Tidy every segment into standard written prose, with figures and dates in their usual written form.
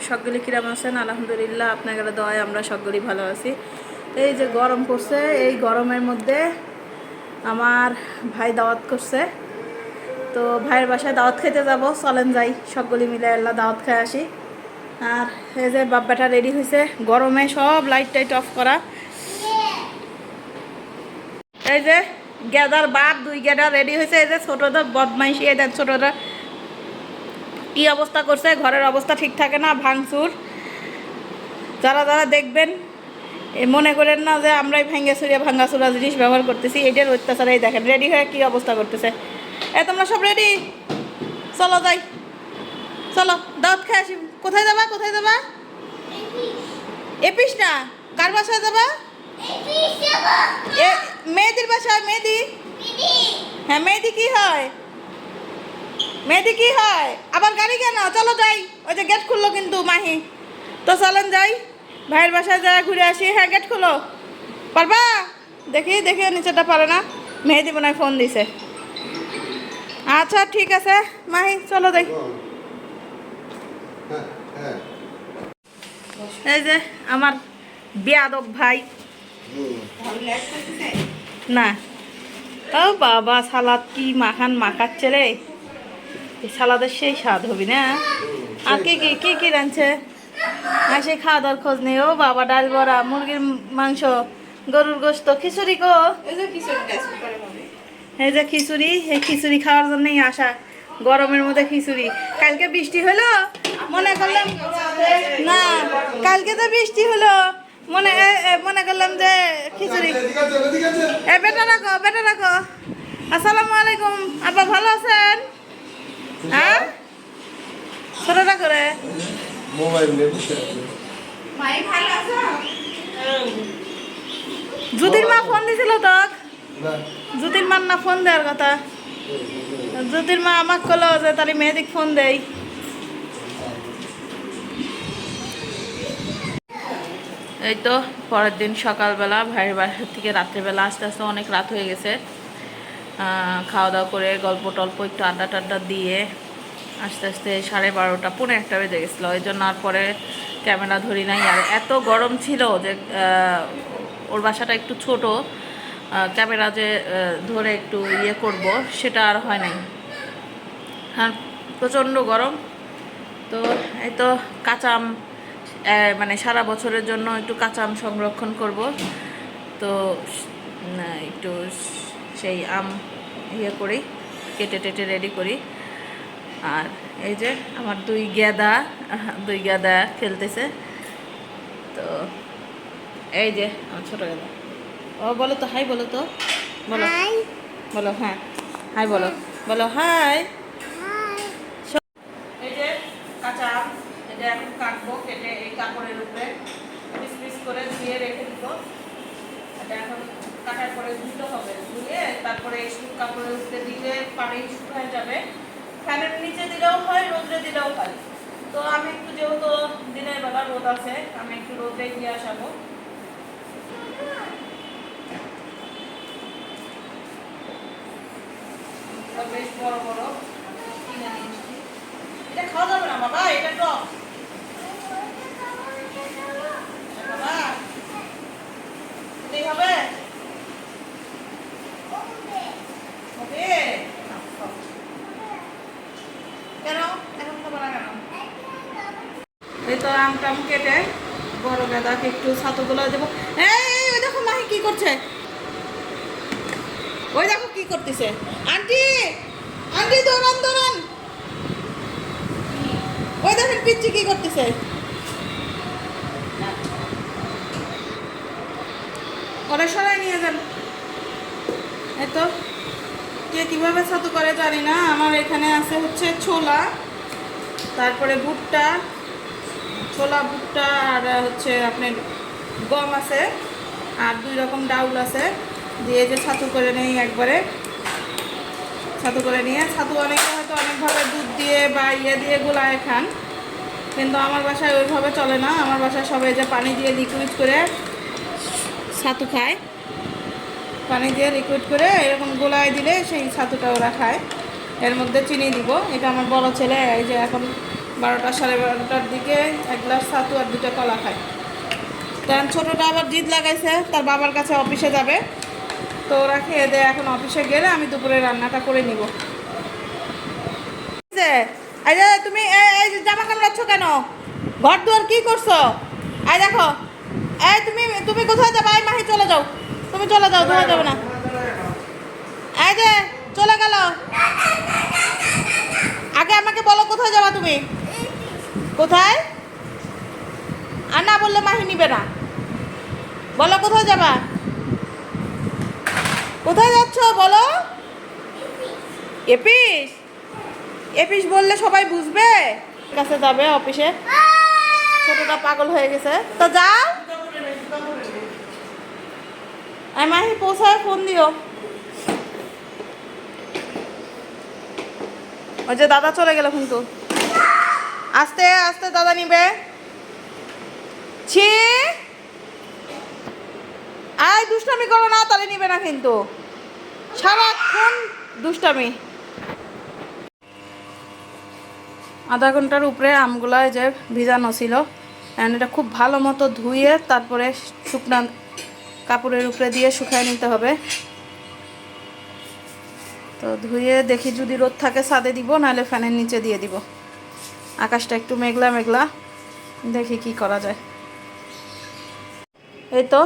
সকলে কিরাম আছেন? আলহামদুলিল্লাহ, আপনাদের দোয়ায় আমরা সকলেই ভালো আছি। এই যে গরম পড়ছে, এই গরমের মধ্যে আমার ভাই দাওয়াত করছে, তো ভাইয়ের বাসায় দাওয়াত খেতে যাব। চলেন যাই, সকলে মিলে আল্লাহ দাওয়াত খাই আসি। আর এই যে বাব্বাটা রেডি হয়েছে, গরমে সব লাইট টাইট অফ করা। এই যে গেদার বাপ দুই গেদা রেডি হয়েছে। এই যে ছোটদের বদমাইশি, এই দেন ছোটরা কি অবস্থা করছে। ঘরের অবস্থা ঠিক থাকে না, ভাঙচুর। যারা যারা দেখবেন মনে করেন না যে আমরাই ভাঙ্গাচুরা জিনিস ব্যবহার করতেছি, এটার অত্যাচারেই দেখেন রেডি হয়ে কি অবস্থা করতেছে। তোমরা সব রেডি? চলো যাই, চলো দাওয়াত খেয়ে আসি। কোথায় যাবা? কোথায় যাবা? এপিস না, কার বাসায় যাবা? মেয়েদির বাসায়। মেহেদি? হ্যাঁ, মেহেদি কি হয়? মেহেদি কি হয়? আবার গাড়ি কেন? চলো যাই। ওই যে গেট খুললো কিন্তু মাহি, তো চলেন যাই, ভাইয়ের বাসায় যায় ঘুরে আসি। হ্যাঁ, গেট খুলো। পারবা? দেখি দেখি, নিচেটা পারে না। মেহেদি মনে হয় ফোন দিছে। আচ্ছা ঠিক আছে মাহি, চলো যাই। এই যে আমার বেয়াদব ভাই। না ও বাবা, সালাদ কি মাখান মাখাচ্ছে রে। সালাদের সেই স্বাদ হবি না। আর কি কি কি কি রাঁধছে? আর সেই খাওয়া দাওয়ার খোঁজ নেই। ও বাবা, ডাল বড়া, মুরগির মাংস, গরুর গোশত, খিচুড়ি গো। এই যে খিচুড়ি, এই খিচুড়ি খাওয়ার জন্যই আসা। গরমের মধ্যে খিচুড়ি। কালকে বৃষ্টি হলো, মনে করলাম না, কালকে তো বৃষ্টি হলো, মনে করলাম যে খিচুড়ি। বেটা রাখো, বেটা রাখো। আসসালামু আলাইকুম আব্বা, ভালো আছেন? হ্যাঁ, ছোটটা করে জ্যোতির মা ফোন দিছিল তোক? জ্যোতির মার না ফোন দেওয়ার কথা। জ্যোতির মা আমাকে কলো যে তাহলে মেয়েদিক ফোন দেই। এই তো পরের দিন সকালবেলা ভাইয়ের বাসা থেকে রাত্রেবেলা আস্তে আস্তে অনেক রাত হয়ে গেছে। খাওয়া দাওয়া করে গল্প টল্প একটু আড্ডা টাড্ডা দিয়ে আস্তে আস্তে 12:30 পৌনে 1টা বেজে গেছিলো। ওই জন্য আর পরে ক্যামেরা ধরি নাই। আর এত গরম ছিল যে ওর বাসাটা একটু ছোট, ক্যামেরা যে ধরে একটু ইয়ে করব সেটা আর হয় নাই। হ্যাঁ, প্রচণ্ড গরম। তো এই তো কাঁচা আম, মানে সারা বছরের জন্য একটু কাঁচা আম সংরক্ষণ করব। তো একটু সেই আম ইয়ে করি, কেটে টেটে রেডি করি। আর এই যে আমার দুই গেদা খেলতেছে। তো এই যে আমার ছোটো গেদা। ও বলো তো হাই, বলো তো, বলো বলো। হ্যাঁ হাই বলো, বলো হাই। এই যে কাঁচা আম, এটা এখন কাটবো, কেটে এই কাপড়ের উপরে পিস পিস করে ধুয়ে রেখে দিব। এটা এখন কাটার পরে ধুতে হবে, ধুয়ে তারপরে এই কাপড়ের উপরে দিলে পানি শুকায় যাবে। ফ্যানের নিচে দিলেও হয়, রোদে দিলেও হয়। তো আমি একটু, যেহেতু দিনের বেলা রোদ আছে, আমি একটু রোদে দিয়ে আসাবো। বেশ বড় বড় কিনে নিয়েছি। এটা খাওয়া যাবে না বাবা, এটা টক। বাবা এটাই হবে, হবে কেন? এখন খাবো না কেন? এই তো আমটাম কেটে বড় গাদাকে একটু ছাতুগুলো দেবো। এই ওই দেখো মাহি কি করছে, ওই দেখো কি করতেছে। আন্টি আন্টি দৌড়ান দৌড়ান, ওই দেখেন পিচ্ছি কি করতেছে। ওরা সরাই নিয়ে যান। এই তো কে কীভাবে ছাতু করে জানি না। আমার এখানে আছে হচ্ছে ছোলা, তারপরে ভুট্টা, ছোলা ভুট্টা, আর হচ্ছে আপনার গম আছে, আর 2 রকম ডাউল আছে, দিয়ে যে ছাতু করে নেই একবারে। ছাতু করে নিয়ে, ছাতু অনেকে হয়তো অনেকভাবে দুধ দিয়ে বা ইয়ে দিয়ে গোলায় খান, কিন্তু আমার বাসায় ওইভাবে চলে না। আমার বাসায় সবাই যে পানি দিয়ে লিকুইড করে ছাতু খায়, পানি দিয়ে লিকুইড করে এরকম গোলায় দিলে সেই ছাতুটা ওরা খায়। এর মধ্যে চিনি দিব। এটা আমার বড় ছেলে, এই যে এখন 12টা 12:30টার দিকে এক গ্লাস ছাতু আর 2টা কলা খায়। তখন ছোটোটা আবার জিদ লাগাইছে তার বাবার কাছে অফিসে যাবে, তো ওরা খেয়ে দেয় এখন অফিসে গেলে আমি দুপুরে রান্নাটা করে নিব। এই যে তুমি এই জামা কামড়াচ্ছ কেন? ঘর দুয়ার কি করছো? এই দেখো, এই তুমি তুমি কোথায় যাবা? এই মাহি চলে যাও, তুমি চলে যাও, ধোয়া যাবে না। এই যে চলে গেল। আগে আমাকে বলো কোথায় যাবা তুমি? কোথায়? আর না বললে মাহি নিবে না। বলো কোথায় যাবা? কোথায় যাচ্ছ বলো? এপিস এপিস বললে সবাই বুঝবে। কাছে যাবে অফিসে, ছোটটা পাগল হয়ে গেছে তো যাও। মাহি পৌঁছায় ফোন দিও। ওই যে দাদা চলে গেল কিন্তু, আস্তে আস্তে দাদা নিবে। ছি, আয় দুষ্টামি করো না, তাহলে নিবে না কিন্তু, সারাক্ষণ দুষ্টামি। আধা ঘন্টার উপরে আমগুলা এই যে ভিজানো ছিল, এটা খুব ভালো মতো ধুয়ে তারপরে শুকনা কাপড়ের উপরে দিয়ে শুকায় নিতে হবে। তো ধুয়ে দেখি যদি রোদ থাকে ছাদে দিব, নাহলে ফ্যানের নিচে দিয়ে দিব। আকাশটা একটু মেঘলা মেঘলা, দেখি কি করা যায়। এই তো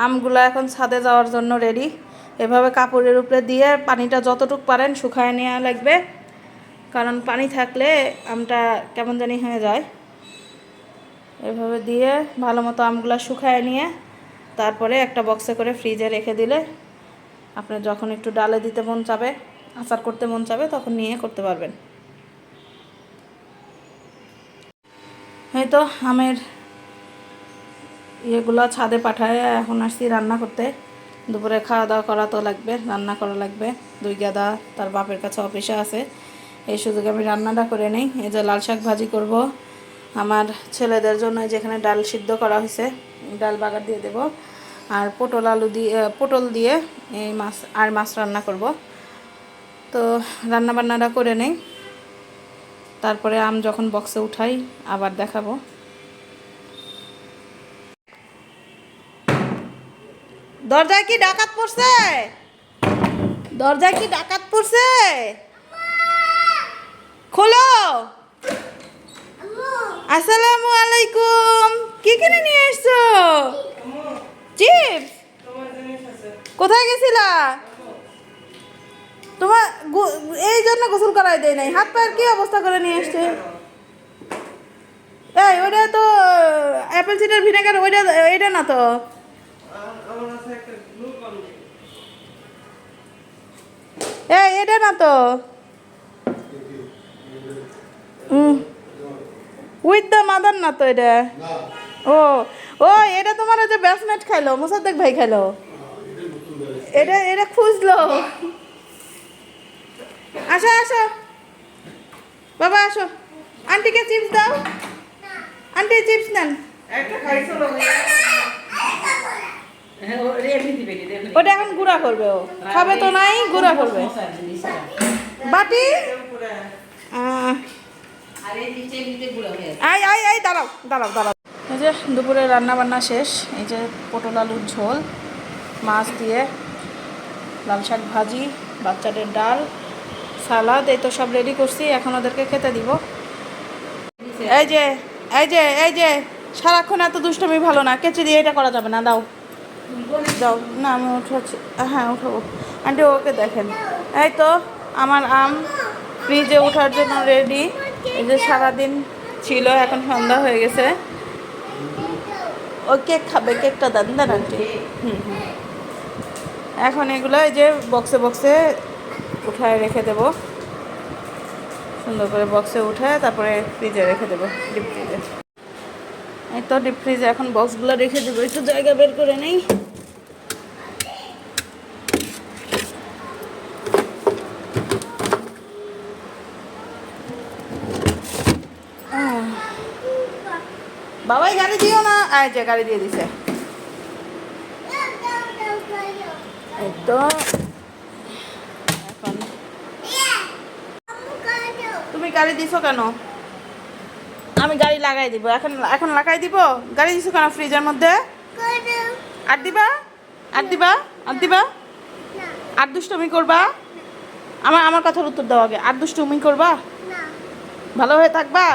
আমগুলা এখন ছাদে যাওয়ার জন্য রেডি। এভাবে কাপড়ের উপরে দিয়ে পানিটা যতটুকু পারেন শুকায় নেওয়া লাগবে, কারণ পানি থাকলে আমটা কেমন জানি হয়ে যায়। এভাবে দিয়ে ভালো মতো আমগুলা শুকায় নিয়ে তারপরে একটা বক্সে করে ফ্রিজে রেখে দিলে আপনার যখন একটু ডালে দিতে মন চাবে, আচার করতে মন চাবে, তখন নিয়ে করতে পারবেন। এই তো আমের ইয়েগুলো ছাদে পাঠায় এখন আসছি রান্না করতে। দুপুরে খাওয়া দাওয়া করা তো লাগবে, রান্না করা লাগবে। দুই গাদা তার বাপের কাছে অফিসে আছে, এই সুযোগে আমি রান্নাটা করে নিই। এই যে লাল শাক ভাজি করব আমার ছেলেদের জন্য, যেখানে ডাল সিদ্ধ করা হয়েছে, ডাল বাগার দিয়ে দেব। আর পটল দিয়ে এই মাছ রান্না করব। তো রান্না বান্নাটা করে নেই, তারপরে আম যখন বক্সে উঠাই আবার দেখাবো। দরজায় কি ডাকাত পড়ছে? দরজায় কি ডাকাত পড়ছে? খোলো। আসসালামু আলাইকুম। কি কিনে নিয়ে এসছো? চিপস? কোথায় গেছিলা? তোমার এই জন্য গোসল করাই দেয় নাই, হাত পায়ের কি অবস্থা করে নিয়ে এসছে। এই ওইটা তো অ্যাপেল সিডার ভিনেগার, ওইটা এটা না তো। এই এটা না তো, উইথ দ্য মাদার না তো এটা। ও ও এটা তোমার ওই যে ব্যাসমেট খাইলো, মোসাদ্দেক ভাই খাইলো, এটা এটা খুঁজলো। আসো আসো বাবা আসো, আন্টিকে চিপস দাও। আন্টি চিপস নেন। ওটা এখন গুঁড়া করবে, ও খাবে তো নাই, গুঁড়া করবে। বাটি আই আই আই দাঁড়াও দাঁড়াও দাঁড়াও। এই যে দুপুরে রান্না বান্না শেষ। এই যে পটল আলুর ঝোল, মাছ দিয়ে লাল শাক ভাজি, বাচ্চাদের ডাল, সালাদ, এই তো সব রেডি করছি, এখন ওদেরকে খেতে দিব। এই যে এই যে এই যে সারাক্ষণ এত দুষ্টমি ভালো না, কেচি দিয়ে এটা করা যাবে না, দাও দাও না, আমি উঠাচ্ছি, হ্যাঁ উঠাবো। আন্টি ওকে দেখেন, এই তো আমার আম ফ্রিজে ওঠার জন্য রেডি। এই যে সারাদিন ছিল, এখন সন্ধ্যা হয়ে গেছে। ও কেক খাবে, কেকটা দেন দেন আন্টি। এখন এগুলো এই যে বক্সে বক্সে উঠায় রেখে দেব, সুন্দর করে বক্সে উঠায় তারপরে ফ্রিজে রেখে দেবো, ডিপ ফ্রিজে। এই তো ডিপ ফ্রিজে এখন বক্সগুলো রেখে দেবো, একটু জায়গা বের করে নেই। বাবাই গাড়ি দিও না, এই যে গাড়ি দিয়ে দিছে। এই তো এখন তুমি গাড়ি দিছো কেন? আমি গাড়ি লাগাই দিব, এখন এখন লাগাই দিব। গাড়ি দিছো কেন ফ্রিজের মধ্যে? আর দিবা, আর দিবা, আর দিবা, আর দুষ্টুমি করবা? আমার কথার উত্তর দাও আগে। আর দুষ্টুমি করবা? ভালো হয়ে থাকবা?